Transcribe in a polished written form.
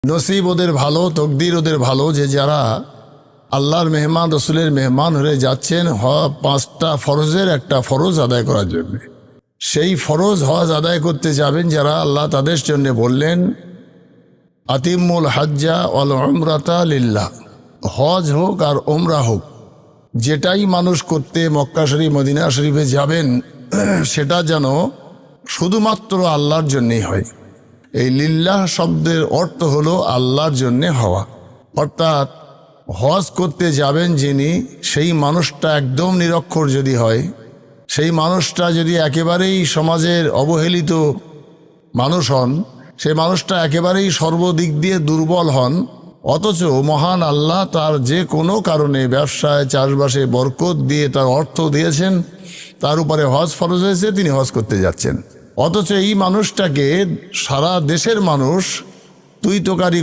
নসিব ওদের ভালো, তকদির ওদের ভালো যে যারা আল্লাহর মেহমান, রসুলের মেহমান হয়ে যাচ্ছেন পাঁচটা ফরজের একটা ফরজ আদায় করার জন্য। সেই ফরজ হজ আদায় করতে যাবেন যারা, আল্লাহ তাদের জন্য বললেন আতিমুল হাজ্জা ওয়াল উমরাতা লিল্লাহ। হজ হোক আর ওমরা হোক, যেটাই মানুষ করতে মক্কা শরীফ মদিনা শরীফে যাবেন সেটা যেন শুধুমাত্র আল্লাহর জন্যেই হয়। এই লিল্লাহ শব্দের অর্থ হলো আল্লাহর জন্যে হওয়া। অর্থাৎ হজ করতে যাবেন যিনি, সেই মানুষটা একদম নিরক্ষর যদি হয়, সেই মানুষটা যদি একেবারেই সমাজের অবহেলিত মানুষ হন, সেই মানুষটা একেবারেই সর্বদিক দিয়ে দুর্বল হন, অথচ মহান আল্লাহ তার যে কোনো কারণে ব্যবসায় চাষবাসে বরকত দিয়ে তার অর্থ দিয়েছেন, তার উপরে হজ ফরজ হয়েছে, তিনি হজ করতে যাচ্ছেন। অথচ এই মানুষটাকে সারা দেশের মানুষ তুই তোকারি